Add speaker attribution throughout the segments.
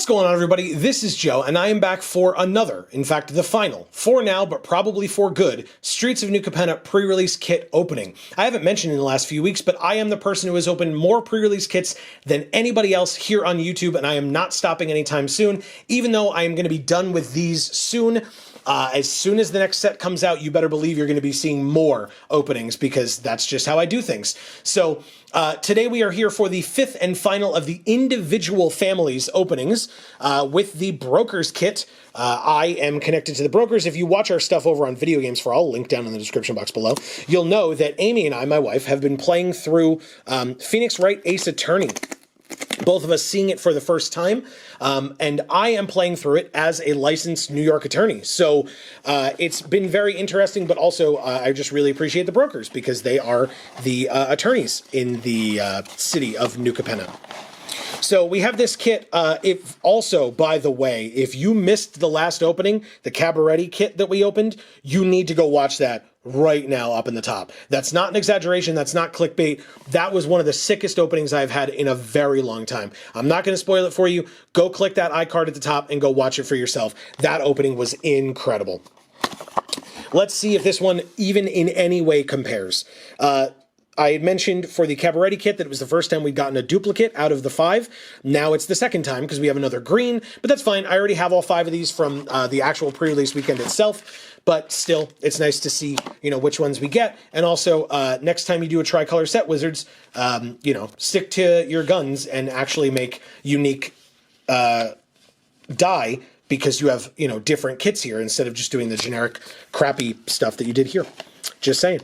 Speaker 1: What's going on, everybody? This is Joe, and I am back for another, in fact, the final, for now, but probably for good, Streets of New Capenna pre-release kit opening. I haven't mentioned in the last few weeks, but I am the person who has opened more pre-release kits than anybody else here on YouTube, and I am not stopping anytime soon, even though I am going to be done with these soon. As soon as the next set comes out, you better believe you're going to be seeing more openings, because that's just how I do things. So today we are here for the fifth and final of the individual families openings with the Brokers kit. I am connected to the Brokers. If you watch our stuff over on Video Games for All, link down in the description box below, you'll know that Amy and I, my wife, have been playing through Phoenix Wright Ace Attorney. Both of us seeing it for the first time, and I am playing through it as a licensed New York attorney. So it's been very interesting, but also I just really appreciate the Brokers, because they are the attorneys in the city of New Capenna. So we have this kit. If also, by the way, if you missed the last opening, the Cabaret kit that we opened, you need to go watch that right now up in the top. That's not an exaggeration. That's not clickbait. That was one of the sickest openings I've had in a very long time. I'm not going to spoil it for you. Go click that iCard at the top and go watch it for yourself. That opening was incredible. Let's see if this one even in any way compares. I had mentioned for the Cabaret kit that it was the first time we'd gotten a duplicate out of the 5. Now it's the second time because we have another green, but that's fine. I already have all 5 of these from the actual pre-release weekend itself, but still, it's nice to see, you know, which ones we get. And also, next time you do a tricolor set, Wizards, you know, stick to your guns and actually make unique die, because you have, you know, different kits here instead of just doing the generic crappy stuff that you did here. Just saying.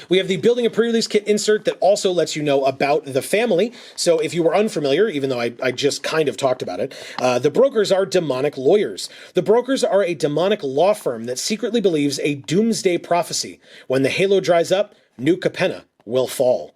Speaker 1: We have the Building a Pre-Release Kit insert that also lets you know about the family. So if you were unfamiliar, even though I just kind of talked about it, the Brokers are demonic lawyers. The Brokers are a demonic law firm that secretly believes a doomsday prophecy. When the halo dries up, New Capenna will fall.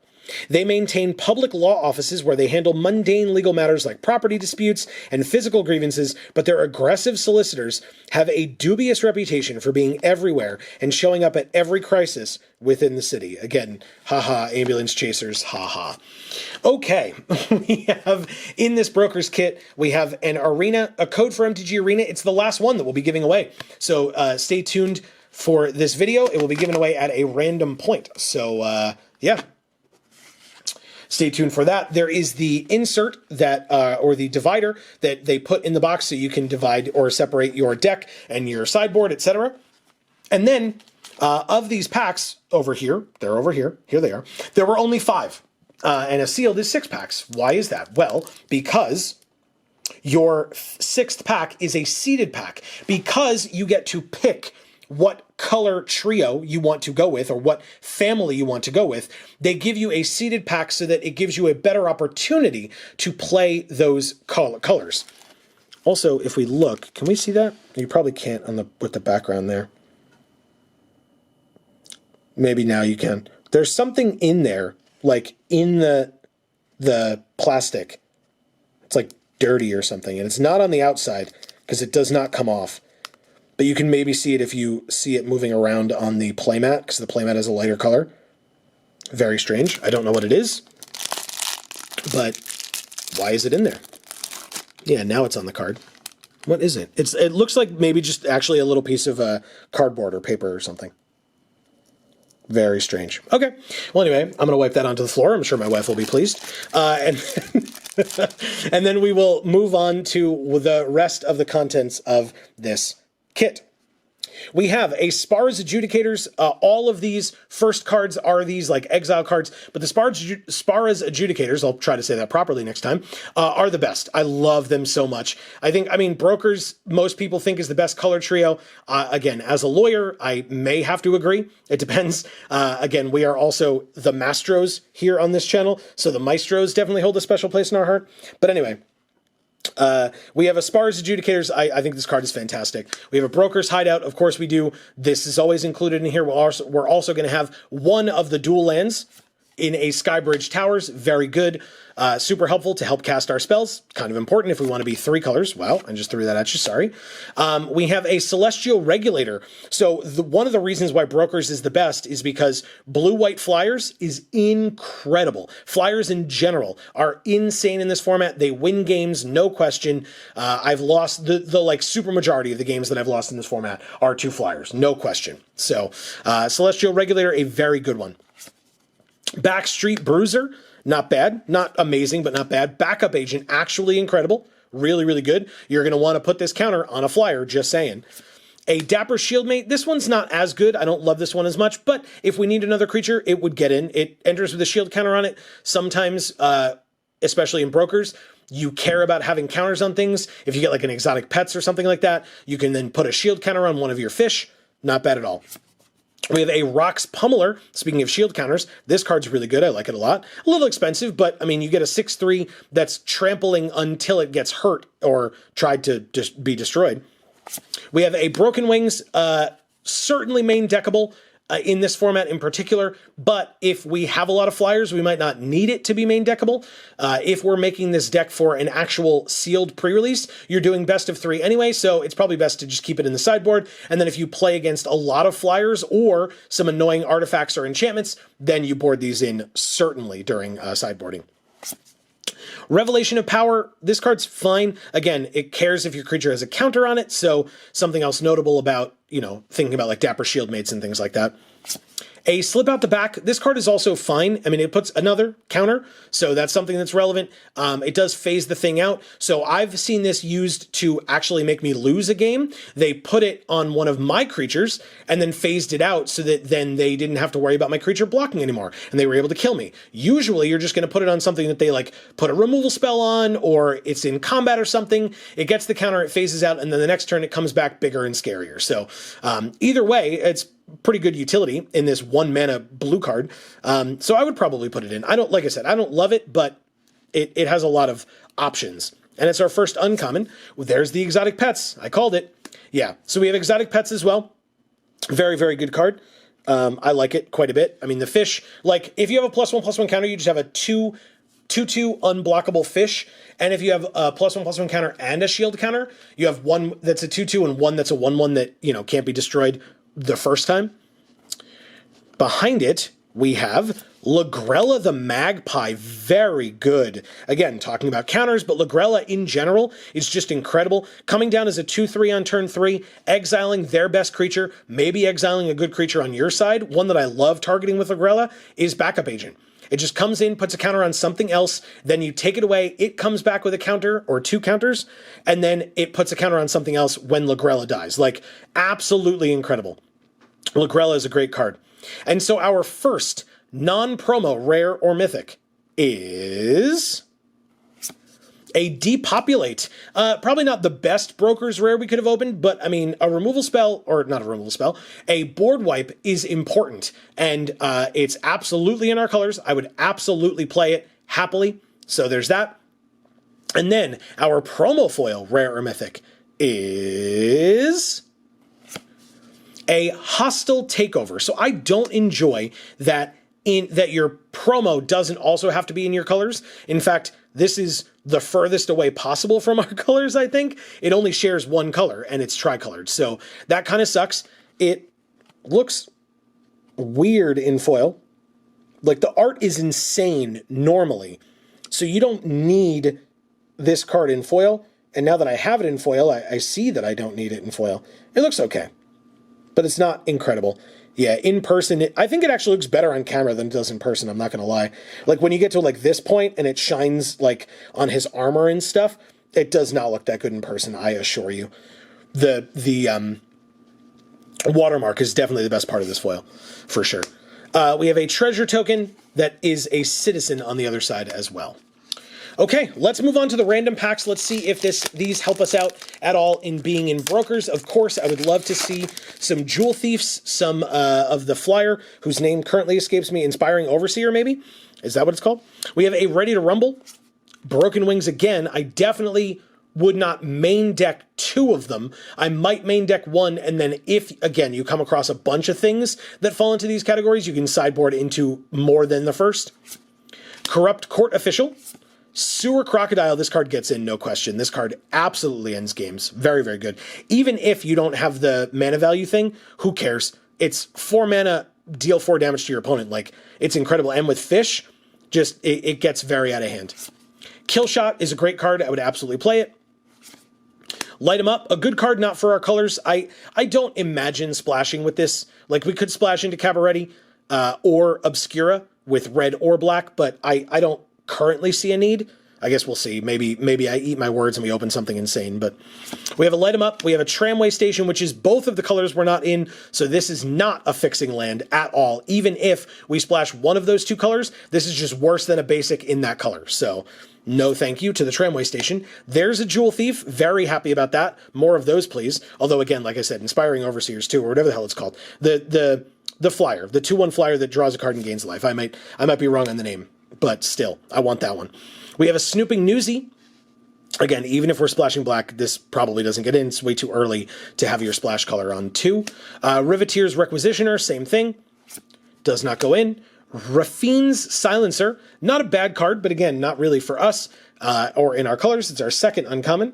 Speaker 1: They maintain public law offices where they handle mundane legal matters like property disputes and physical grievances, but their aggressive solicitors have a dubious reputation for being everywhere and showing up at every crisis within the city. Again, haha, ambulance chasers, haha. Okay, we have in this Brokers kit, we have a code for MTG Arena. It's the last one that we'll be giving away. So stay tuned for this video. It will be given away at a random point. So yeah. Stay tuned for that. There is the insert that, or the divider that they put in the box so you can divide or separate your deck and your sideboard, etc. And then, of these packs over here, they're over here, here they are, there were only 5. And a sealed is 6 packs. Why is that? Well, because your 6th pack is a seeded pack, because you get to pick what color trio you want to go with or what family you want to go with. They give you a seeded pack so that it gives you a better opportunity to play those colors. Also, if we look, can we see that? You probably can't on with the background there. Maybe now you can. There's something in there, like in the plastic. It's like dirty or something, and it's not on the outside because it does not come off. But you can maybe see it if you see it moving around on the playmat, because the playmat is a lighter color. Very strange. I don't know what it is, but why is it in there? Yeah, now it's on the card. What is it? It looks like maybe just actually a little piece of cardboard or paper or something. Very strange. Okay. Well, anyway, I'm going to wipe that onto the floor. I'm sure my wife will be pleased. And then we will move on to the rest of the contents of this kit. We have a Spars Adjudicators. All of these first cards are these like exile cards, but the Spars Adjudicators, I'll try to say that properly next time, are the best. I love them so much. I mean, Brokers, most people think is the best color trio. Again, as a lawyer, I may have to agree. It depends. Again, we are also the Mastros here on this channel, so the Maestros definitely hold a special place in our heart. But anyway, we have a Spars Adjudicators. I think this card is fantastic. We have a Brokers Hideout. Of course we do. This is always included in here. We're also going to have one of the dual lands in a Skybridge Towers, very good. Super helpful to help cast our spells. Kind of important if we want to be 3 colors. Wow, I just threw that at you, sorry. We have a Celestial Regulator. So one of the reasons why Brokers is the best is because blue-white flyers is incredible. Flyers in general are insane in this format. They win games, no question. I've lost the like super majority of the games that I've lost in this format are 2 flyers, no question. So Celestial Regulator, a very good one. Backstreet Bruiser. Not bad, not amazing, but not bad. Backup Agent, actually incredible. Really, really good. You're going to want to put this counter on a flyer, just saying. A Dapper Shieldmate, this one's not as good. I don't love this one as much, but if we need another creature, it would get in. It enters with a shield counter on it. Sometimes, especially in Brokers, you care about having counters on things. If you get like an Exotic Pets or something like that, you can then put a shield counter on one of your fish. Not bad at all. We have a Rocks Pummeler. Speaking of shield counters, this card's really good. I like it a lot. A little expensive, but I mean, you get a 6/3 that's trampling until it gets hurt or tried to just be destroyed. We have a Broken Wings, certainly main deckable in this format in particular, but if we have a lot of flyers, we might not need it to be main deckable. If we're making this deck for an actual sealed pre-release, you're doing best of 3 anyway, so it's probably best to just keep it in the sideboard, and then if you play against a lot of flyers or some annoying artifacts or enchantments, then you board these in certainly during sideboarding. Revelation of Power, this card's fine. Again, it cares if your creature has a counter on it, so something else notable about, thinking about like Dapper Shieldmates and things like that. A Slip Out the Back, this card is also fine. I mean, it puts another counter, so that's something that's relevant. It does phase the thing out, so I've seen this used to actually make me lose a game. They put it on one of my creatures and then phased it out so that then they didn't have to worry about my creature blocking anymore, and they were able to kill me. Usually, you're just going to put it on something that they like put a removal spell on, or it's in combat or something. It gets the counter, it phases out, and then the next turn it comes back bigger and scarier. So either way, it's pretty good utility in this 1 mana blue card. So I would probably put it in. Like I said, I don't love it, but it has a lot of options. And it's our first uncommon. Well, there's the Exotic Pets. I called it. Yeah, so we have Exotic Pets as well. Very, very good card. I like it quite a bit. I mean, the fish, like if you have a +1/+1 counter, you just have a 2/2 unblockable fish. And if you have a +1/+1 counter and a shield counter, you have one that's a 2/2 and one that's a 1/1 that, can't be destroyed the first time. Behind it, we have Lagrella the Magpie. Very good. Again, talking about counters, but Lagrella in general is just incredible. Coming down as a 2/3 on turn 3, exiling their best creature, maybe exiling a good creature on your side. One that I love targeting with Lagrella is Backup Agent. It just comes in, puts a counter on something else, then you take it away, it comes back with a counter or 2 counters, and then it puts a counter on something else when Lagrella dies. Like, absolutely incredible. Lagrella is a great card. And so our first non-promo rare or mythic is a Depopulate. Probably not the best Brokers rare we could have opened, but I mean, a removal spell, or not a removal spell, a board wipe is important. And it's absolutely in our colors. I would absolutely play it happily. So there's that. And then our promo foil rare or mythic is a Hostile Takeover. So I don't enjoy that your promo doesn't also have to be in your colors. In fact, this is the furthest away possible from our colors, I think. It only shares one color, and it's tricolored. So that kind of sucks. It looks weird in foil. Like, the art is insane normally. So you don't need this card in foil. And now that I have it in foil, I see that I don't need it in foil. It looks okay, but it's not incredible. Yeah, in person, I think it actually looks better on camera than it does in person, I'm not going to lie. Like, when you get to, like, this point and it shines, like, on his armor and stuff, it does not look that good in person, I assure you. The watermark is definitely the best part of this foil, for sure. We have a treasure token that is a citizen on the other side as well. Okay, let's move on to the random packs. Let's see if these help us out at all in being in Brokers. Of course, I would love to see some Jewel Thieves, some of the flyer, whose name currently escapes me, Inspiring Overseer, maybe? Is that what it's called? We have a Ready to Rumble. Broken Wings again. I definitely would not main deck 2 of them. I might main deck 1, and then if, again, you come across a bunch of things that fall into these categories, you can sideboard into more than the first. Corrupt Court Official. Sewer Crocodile, this card gets in, no question. This card absolutely ends games. Very, very good. Even if you don't have the mana value thing, who cares? It's 4 mana, deal 4 damage to your opponent. Like, it's incredible. And with Fish, just, it gets very out of hand. Killshot is a great card. I would absolutely play it. Light 'em Up, a good card, not for our colors. I don't imagine splashing with this. Like, we could splash into Cabaretti or Obscura with red or black, but I don't currently see a need. I guess we'll see. Maybe I eat my words and we open something insane. But we have a Light 'em Up. We have a Tramway Station, which is both of the colors we're not in. So this is not a fixing land at all. Even if we splash one of those 2 colors, this is just worse than a basic in that color. So no thank you to the Tramway Station. There's a Jewel Thief. Very happy about that. More of those, please. Although, again, like I said, Inspiring Overseers 2, or whatever the hell it's called. The flyer, the 2/1 flyer that draws a card and gains life. I might be wrong on the name, but still, I want that one. We have a Snooping Newsy. Again, even if we're splashing black, this probably doesn't get in. It's way too early to have your splash color on 2. Riveteer's Requisitioner, same thing. Does not go in. Rafine's Silencer, not a bad card, but again, not really for us or in our colors. It's our second uncommon.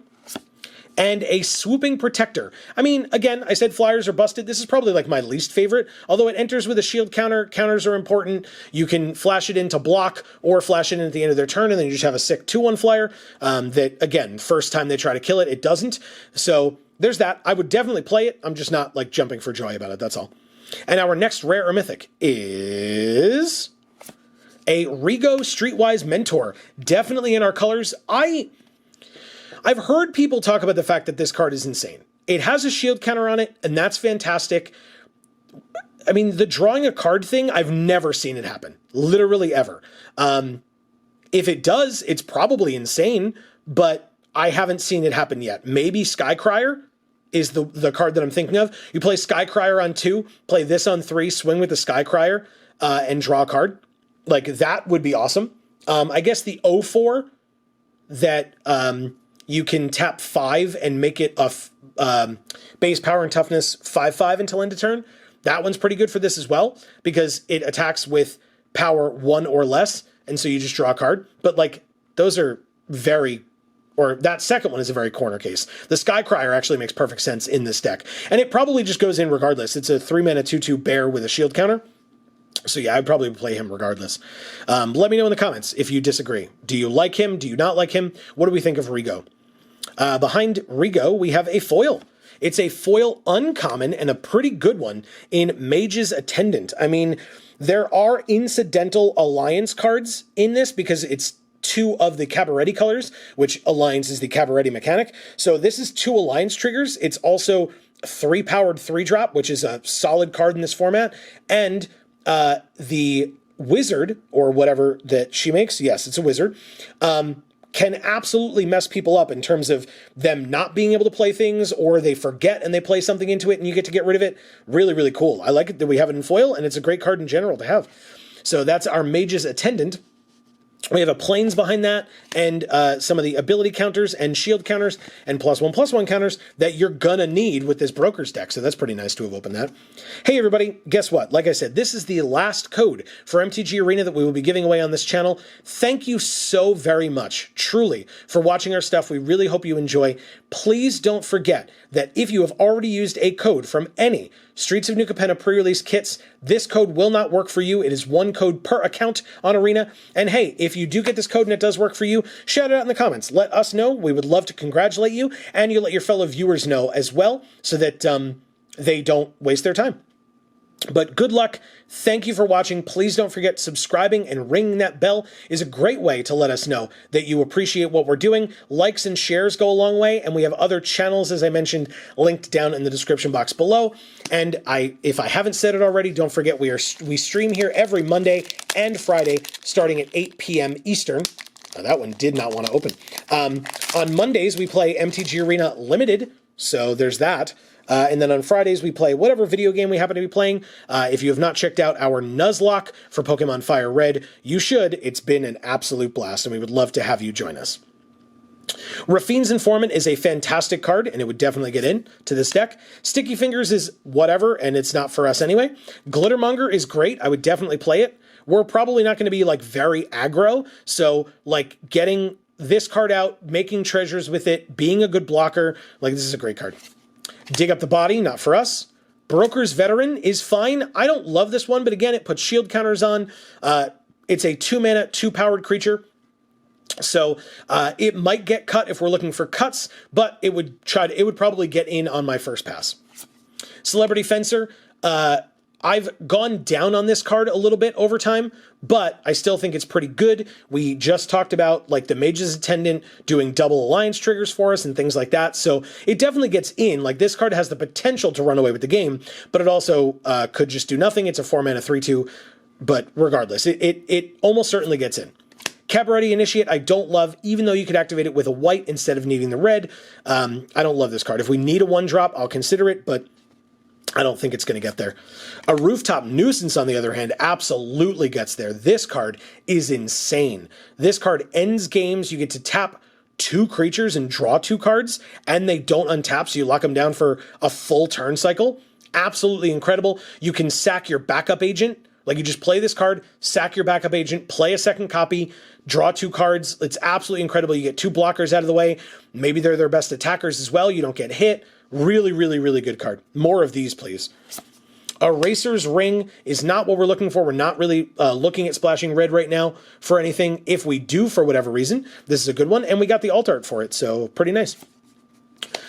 Speaker 1: And a Swooping Protector. I mean, again, I said flyers are busted. This is probably like my least favorite, although it enters with a shield counter. Counters are important. You can flash it in to block or flash it in at the end of their turn, and then you just have a sick 2/1 flyer that, again, first time they try to kill it, it doesn't. So there's that. I would definitely play it. I'm just not like jumping for joy about it. That's all. And our next rare or mythic is a Rigo Streetwise Mentor. Definitely in our colors. I've heard people talk about the fact that this card is insane. It has a shield counter on it, and that's fantastic. I mean, the drawing a card thing, I've never seen it happen. Literally ever. If it does, it's probably insane, but I haven't seen it happen yet. Maybe Skycrier is the card that I'm thinking of. You play Skycrier on 2, play this on 3, swing with the Skycrier, and draw a card. Like, that would be awesome. I guess the 0-4 that you can tap 5 and make it a base power and toughness 5/5 until end of turn. That one's pretty good for this as well, because it attacks with power 1 or less, and so you just draw a card. But, like, those are very... or that second one is a very corner case. The Skycrier actually makes perfect sense in this deck. And it probably just goes in regardless. It's a 3-mana 2/2 bear with a shield counter. So yeah, I'd probably play him regardless. Let me know in the comments if you disagree. Do you like him? Do you not like him? What do we think of Rigo? Behind Rigo, we have a foil. It's a foil uncommon and a pretty good one in Mage's Attendant. I mean, there are incidental alliance cards in this because it's 2 of the Cabaretti colors, which Alliance is the Cabaretti mechanic. So this is 2 Alliance triggers. It's also 3-powered 3-drop, which is a solid card in this format. And the wizard, or whatever that she makes, yes, it's a wizard, can absolutely mess people up in terms of them not being able to play things, or they forget and they play something into it and you get to get rid of it. Really, really cool. I like it that we have it in foil, and it's a great card in general to have. So that's our Mage's Attendant. We have a Plains behind that, and some of the ability counters and shield counters and +1/+1 counters that you're gonna need with this Broker's deck, so that's pretty nice to have opened that. Hey everybody, guess what? Like I said, this is the last code for MTG Arena that we will be giving away on this channel. Thank you so very much, truly, for watching our stuff. We really hope you enjoy. Please don't forget that if you have already used a code from any Streets of New Capenna pre-release kits, this code will not work for you. It is 1 code per account on Arena. And hey, if you do get this code and it does work for you, shout it out in the comments. Let us know. We would love to congratulate you, and you let your fellow viewers know as well, so that they don't waste their time. But good luck. Thank you for watching. Please don't forget subscribing and ringing that bell is a great way to let us know that you appreciate what we're doing. Likes and shares go a long way, and we have other channels, as I mentioned, linked down in the description box below. And if I haven't said it already, don't forget we stream here every Monday and Friday starting at 8 p.m. Eastern. Oh, that one did not want to open. On Mondays, we play MTG Arena Limited, so there's that. And then on Fridays, we play whatever video game we happen to be playing. If you have not checked out our Nuzlocke for Pokemon Fire Red, you should. It's been an absolute blast, and we would love to have you join us. Raffine's Informant is a fantastic card, and it would definitely get in to this deck. Sticky Fingers is whatever, and it's not for us anyway. Glittermonger is great. I would definitely play it. We're probably not going to be like very aggro, so like getting this card out, making treasures with it, being a good blocker, like this is a great card. Dig Up the Body, not for us. Broker's Veteran is fine. I don't love this one, but again, it puts shield counters on. It's a 2-mana, 2-powered creature. So it might get cut if we're looking for cuts, but it would probably get in on my first pass. Celebrity Fencer, I've gone down on this card a little bit over time, but I still think it's pretty good. We just talked about like the Mage's Attendant doing double alliance triggers for us and things like that. So it definitely gets in. Like this card has the potential to run away with the game, but it also could just do nothing. It's a 4-mana 3/2, but regardless, it almost certainly gets in. Cabaret Initiate, I don't love, even though you could activate it with a white instead of needing the red. I don't love this card. If we need a 1-drop, I'll consider it, but I don't think it's going to get there. A Rooftop Nuisance, on the other hand, absolutely gets there. This card is insane. This card ends games. You get to tap 2 creatures and draw 2 cards, and they don't untap, so you lock them down for a full turn cycle. Absolutely incredible. You can sack your backup agent. Like you just play this card, sack your backup agent, play a second copy, draw 2 cards. It's absolutely incredible. You get 2 blockers out of the way. Maybe they're their best attackers as well. You don't get hit. Really, really, really good card. More of these, please. Eraser's Ring is not what we're looking for. We're not really looking at splashing red right now for anything. If we do, for whatever reason, this is a good one. And we got the alt art for it, so pretty nice.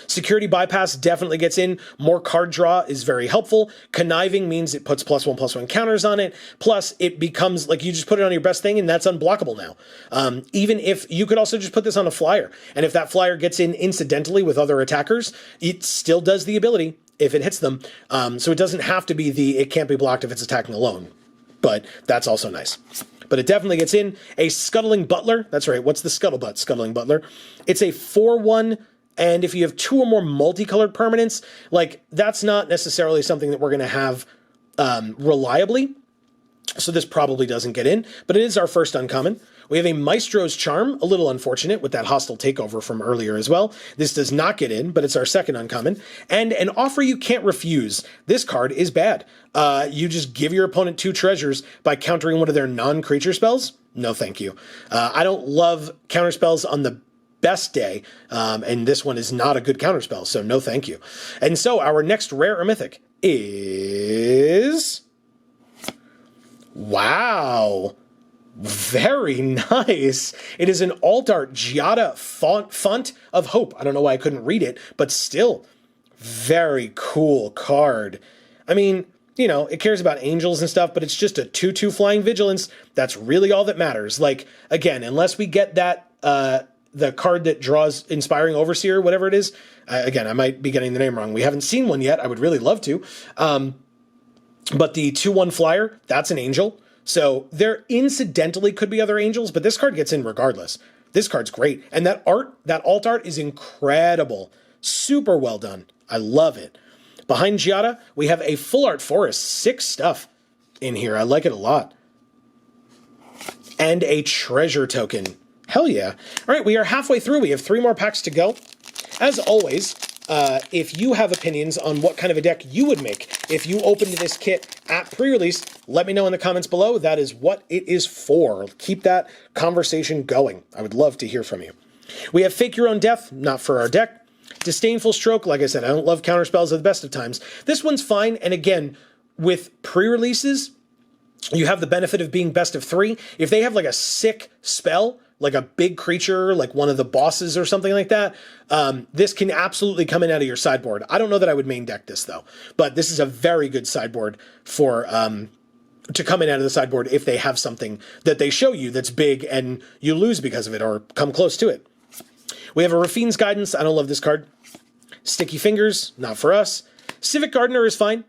Speaker 1: Security Bypass definitely gets in. More card draw is very helpful. Conniving means it puts +1/+1 counters on it. Plus, it becomes like you just put it on your best thing, and that's unblockable now. Even if you could also just put this on a flyer, and if that flyer gets in incidentally with other attackers, it still does the ability if it hits them. So it doesn't have to be it can't be blocked if it's attacking alone. But that's also nice. But it definitely gets in. A Scuttling Butler. That's right. What's the Scuttlebutt? Scuttling Butler. It's a 4/1. And if you have 2 or more multicolored permanents, like that's not necessarily something that we're going to have reliably. So this probably doesn't get in, but it is our first uncommon. We have a Maestro's Charm, a little unfortunate with that hostile takeover from earlier as well. This does not get in, but it's our second uncommon. And an Offer You Can't Refuse. This card is bad. You just give your opponent 2 treasures by countering one of their non-creature spells. No, thank you. I don't love counter spells on the best day, and this one is not a good counterspell, so no thank you. And so our next rare or mythic is... Wow! Very nice! It is an alt art Giada Font of Hope. I don't know why I couldn't read it, but still, very cool card. I mean, you know, it cares about angels and stuff, but it's just a 2/2 Flying Vigilance. That's really all that matters. Like, again, unless we get that, the card that draws Inspiring Overseer, whatever it is. Again, I might be getting the name wrong. We haven't seen one yet. I would really love to. But the 2/1 flyer, that's an angel. So there incidentally could be other angels, but this card gets in regardless. This card's great. And that alt art is incredible. Super well done. I love it. Behind Giada, we have a full art forest. 6 stuff in here. I like it a lot. And a treasure token. Hell yeah. All right, we are halfway through. We have 3 more packs to go. As always, if you have opinions on what kind of a deck you would make if you opened this kit at pre-release, let me know in the comments below. That is what it is for. Keep that conversation going. I would love to hear from you. We have Fake Your Own Death, not for our deck. Disdainful Stroke, like I said, I don't love counterspells at the best of times. This one's fine, and again, with pre-releases, you have the benefit of being best of 3. If they have like a sick spell, like a big creature, like one of the bosses or something like that, this can absolutely come in out of your sideboard. I don't know that I would main deck this, though. But this is a very good sideboard for to come in out of the sideboard if they have something that they show you that's big and you lose because of it or come close to it. We have a Raffine's Guidance. I don't love this card. Sticky Fingers, not for us. Civic Gardener is fine.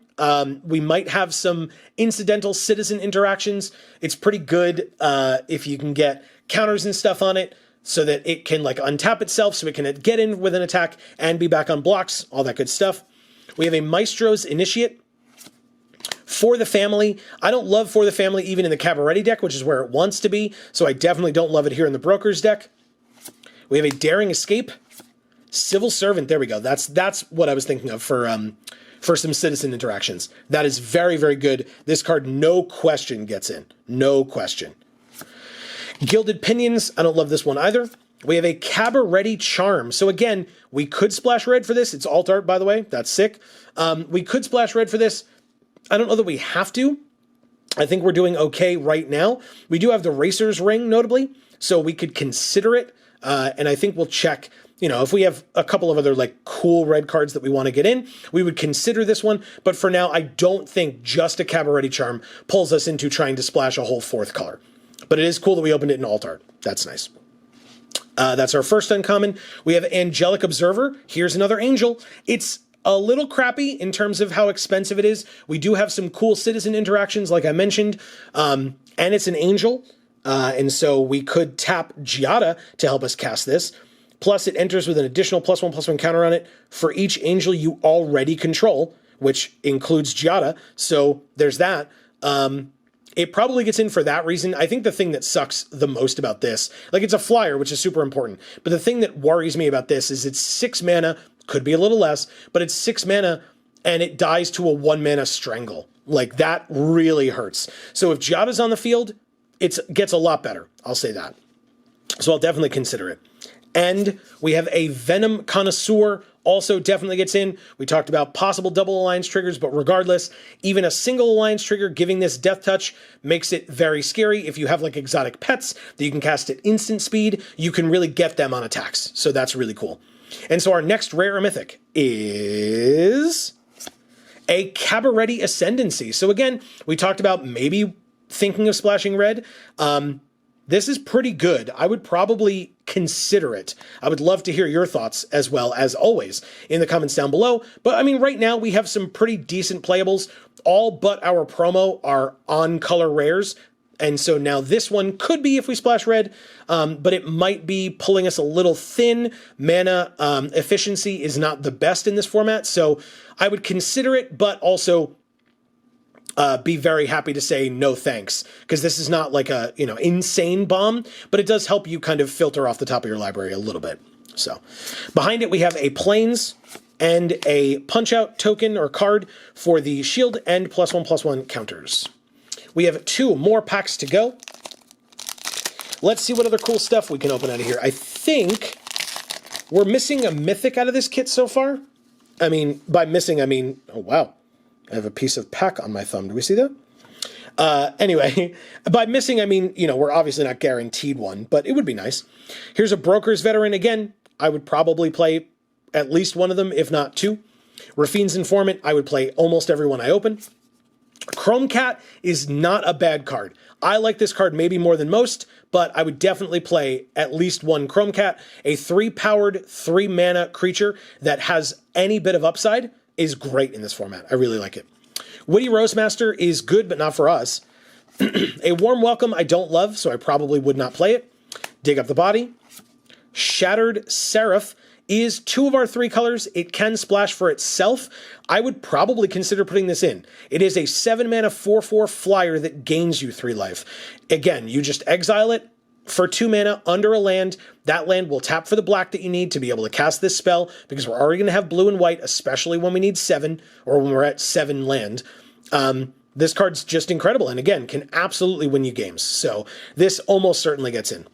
Speaker 1: We might have some incidental citizen interactions. It's pretty good if you can get counters and stuff on it so that it can like untap itself so it can get in with an attack and be back on blocks, all that good stuff. We have a Maestro's Initiate. For the Family. I don't love For the Family even in the Cabaret deck, which is where it wants to be, so I definitely don't love it here in the Broker's deck. We have a Daring Escape, Civil Servant. There we go. That's what I was thinking of for some citizen interactions. That is very, very good. This card, no question, gets in. No question. Gilded Pinions. I don't love this one either. We have a Cabaret Charm. So again, we could splash red for this. It's alt art, by the way. That's sick. We could splash red for this. I don't know that we have to. I think we're doing okay right now. We do have the Racer's Ring, notably, so we could consider it. And I think we'll check, if we have a couple of other like cool red cards that we want to get in, we would consider this one. But for now, I don't think just a Cabaret Charm pulls us into trying to splash a whole fourth color. But it is cool that we opened it in alt art. That's nice. That's our first uncommon. We have Angelic Observer. Here's another angel. It's a little crappy in terms of how expensive it is. We do have some cool citizen interactions, like I mentioned, and it's an angel. And so we could tap Giada to help us cast this. Plus, it enters with an additional +1/+1 counter on it for each angel you already control, which includes Giada. So there's that. It probably gets in for that reason. I think the thing that sucks the most about this, like it's a flyer, which is super important, but the thing that worries me about this is it's 6 mana, could be a little less, but it's 6 mana and it dies to a 1 mana Strangle. Like that really hurts. So if Giada's on the field, it gets a lot better. I'll say that. So I'll definitely consider it. And we have a Venom Connoisseur, also definitely gets in. We talked about possible double alliance triggers, but regardless, even a single alliance trigger giving this Death Touch makes it very scary. If you have like exotic pets that you can cast at instant speed, you can really get them on attacks. So that's really cool. And so our next rare or mythic is a Cabaret Ascendancy. So again, we talked about maybe thinking of splashing red. This is pretty good. I would probably consider it. I would love to hear your thoughts as well, as always, in the comments down below. But I mean, right now we have some pretty decent playables. All but our promo are on color rares. And so now this one could be if we splash red, but it might be pulling us a little thin. Mana efficiency is not the best in this format. So I would consider it, but also be very happy to say no thanks, because this is not like a insane bomb, but it does help you kind of filter off the top of your library a little bit. So behind it we have a Plains and a Punch Out token or card for the shield and +1/+1 counters. We have 2 more packs to go. Let's see what other cool stuff we can open out of here. I think we're missing a mythic out of this kit so far. I mean, by missing I mean, oh wow, I have a piece of pack on my thumb. Do we see that? Anyway, by missing, I mean, we're obviously not guaranteed one, but it would be nice. Here's a Broker's Veteran. Again, I would probably play at least one of them, if not 2. Rafine's Informant, I would play almost every one I open. Chrome Cat is not a bad card. I like this card maybe more than most, but I would definitely play at least one Chrome Cat. A 3-powered, 3-mana creature that has any bit of upside is great in this format. I really like it. Witty Roastmaster is good, but not for us. A Warm Welcome I don't love, so I probably would not play it. Dig Up the Body. Shattered Seraph is 2 of our 3 colors. It can splash for itself. I would probably consider putting this in. It is a 7-mana 4/4 flyer that gains you 3 life. Again, you just exile it for 2 mana under a land. That land will tap for the black that you need to be able to cast this spell, because we're already going to have blue and white, especially when we need 7, or when we're at 7 land. This card's just incredible, and again, can absolutely win you games. So this almost certainly gets in.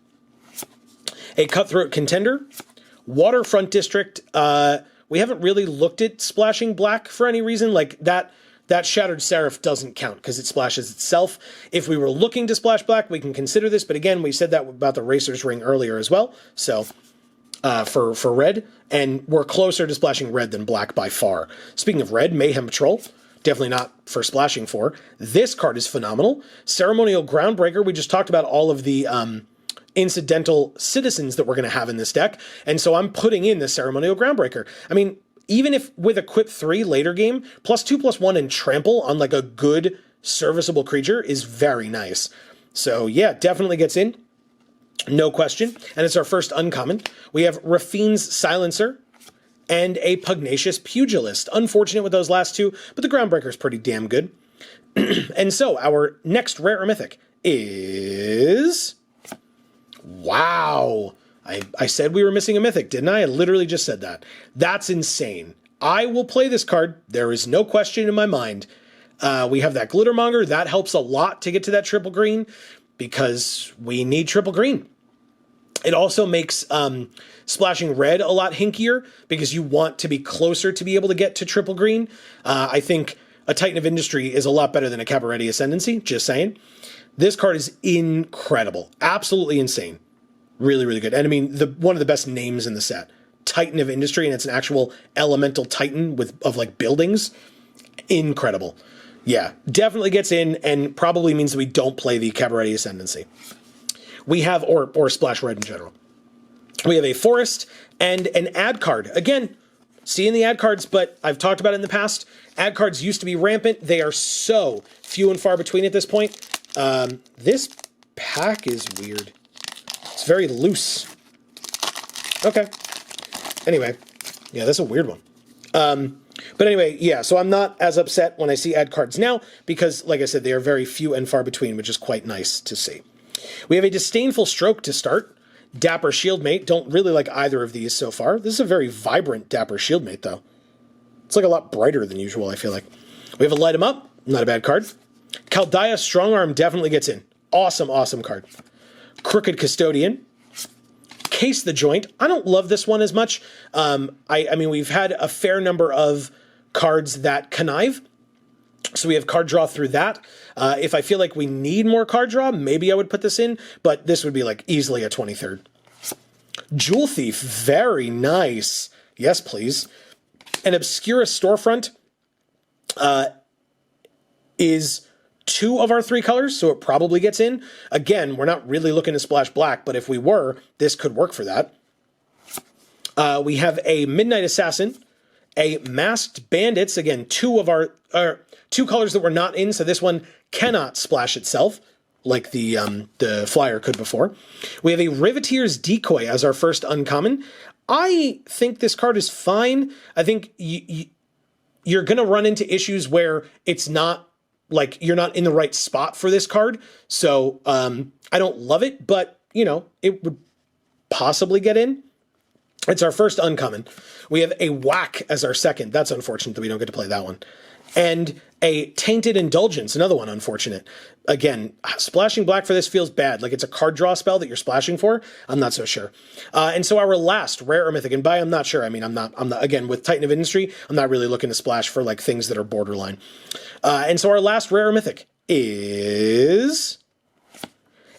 Speaker 1: A Cutthroat Contender. Waterfront District. We haven't really looked at splashing black for any reason. Like that Shattered Seraph doesn't count because it splashes itself. If we were looking to splash black, we can consider this. But again, we said that about the Racer's Ring earlier as well. So for red, and we're closer to splashing red than black by far. Speaking of red, Mayhem Patrol. Definitely not for splashing for. This card is phenomenal. Ceremonial Groundbreaker. We just talked about all of the incidental citizens that we're going to have in this deck. And so I'm putting in the Ceremonial Groundbreaker. I mean, even if with Equip 3 later game, +2/+1 and Trample on like a good serviceable creature is very nice. So yeah, definitely gets in. No question. And it's our first uncommon. We have Rafine's Silencer and a Pugnacious Pugilist. Unfortunate with those last 2, but the Groundbreaker is pretty damn good. And so our next rare or mythic is... Wow. I said we were missing a mythic, didn't I? I literally just said that. That's insane. I will play this card. There is no question in my mind. We have that Glittermonger. That helps a lot to get to that triple green because we need triple green. It also makes splashing red a lot hinkier because you want to be closer to be able to get to triple green. I think a Titan of Industry is a lot better than a Cabaret Ascendancy, just saying. This card is incredible. Absolutely insane. Really, really good. And I mean, one of the best names in the set. Titan of Industry, and it's an actual elemental titan of like buildings. Incredible. Yeah, definitely gets in and probably means that we don't play the Cabaret Ascendancy. We have, or Splash Red in general. We have a Forest and an ad card. Again, seeing the ad cards, but I've talked about it in the past. Ad cards used to be rampant. They are so few and far between at this point. This pack is weird. It's very loose. Okay. Anyway, yeah, that's a weird one. But anyway, yeah, so I'm not as upset when I see ad cards now because, like I said, they are very few and far between, which is quite nice to see. We have a Disdainful Stroke to start. Dapper Shieldmate. Don't really like either of these so far. This is a very vibrant Dapper Shieldmate, though. It's like a lot brighter than usual, I feel like. We have a Light 'em Up. Not a bad card. Chaldea Strongarm definitely gets in. Awesome, awesome card. Crooked Custodian. Case the Joint. I don't love this one as much. I mean, we've had a fair number of cards that connive. So we have card draw through that. If I feel like we need more card draw, maybe I would put this in, but this would be like easily a 23rd. Jewel Thief, very nice. Yes, please. An Obscura Storefront is 2 of our 3 colors, so it probably gets in. Again, we're not really looking to splash black, but if we were, this could work for that. We have a Midnight Assassin, a Masked Bandits, again, 2 of our 2 colors that were not in, so this one cannot splash itself, like the flyer could before. We have a Riveteer's Decoy as our first uncommon. I think this card is fine. I think you're going to run into issues where it's not, like, you're not in the right spot for this card. So I don't love it, but, you know, it would possibly get in. It's our first uncommon. We have a Whack as our second. That's unfortunate that we don't get to play that one. And a Tainted Indulgence, another one unfortunate. Again, splashing black for this feels bad. Like it's a card draw spell that you're splashing for. I'm not so sure. And so our last rare or mythic, and by I'm not sure, I mean, I'm not, again, with Titan of Industry, I'm not really looking to splash for like things that are borderline. And so our last rare or mythic is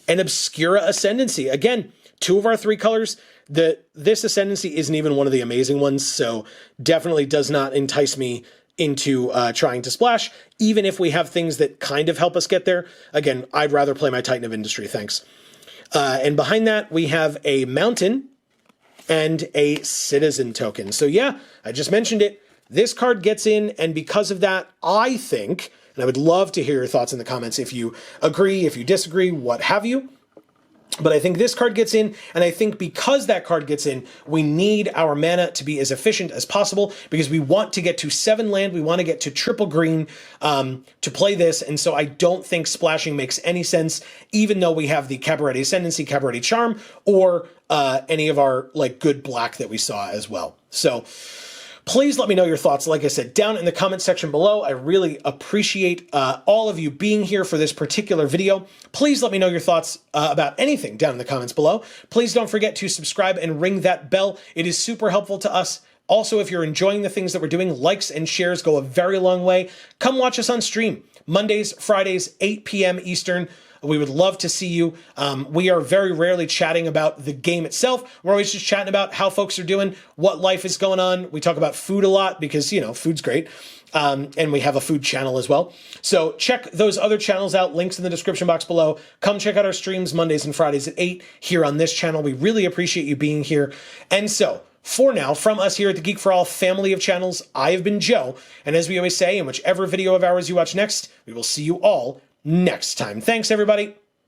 Speaker 1: an Obscura Ascendancy. Again, 2 of our 3 colors. This Ascendancy isn't even one of the amazing ones, so definitely does not entice me into trying to splash, even if we have things that kind of help us get there. Again, I'd rather play my Titan of Industry, thanks. And behind that, we have a Mountain and a Citizen token. So yeah, I just mentioned it. This card gets in, and because of that, I think, and I would love to hear your thoughts in the comments if you agree, if you disagree, what have you. But I think this card gets in, and I think because that card gets in, we need our mana to be as efficient as possible because we want to get to 7 land, we want to get to triple green to play this, and so I don't think splashing makes any sense, even though we have the Cabaret Ascendancy, Cabaret Charm, or any of our like good black that we saw as well. So please let me know your thoughts, like I said, down in the comment section below. I really appreciate all of you being here for this particular video. Please let me know your thoughts about anything down in the comments below. Please don't forget to subscribe and ring that bell. It is super helpful to us. Also, if you're enjoying the things that we're doing, likes and shares go a very long way. Come watch us on stream, Mondays, Fridays, 8 p.m. Eastern. We would love to see you. We are very rarely chatting about the game itself. We're always just chatting about how folks are doing, what life is going on. We talk about food a lot because, you know, food's great. And we have a food channel as well. So check those other channels out. Links in the description box below. Come check out our streams Mondays and Fridays at 8 here on this channel. We really appreciate you being here. And so, for now, from us here at the Geek for All family of channels, I have been Joe. And as we always say, in whichever video of ours you watch next, we will see you all next time. Thanks, everybody.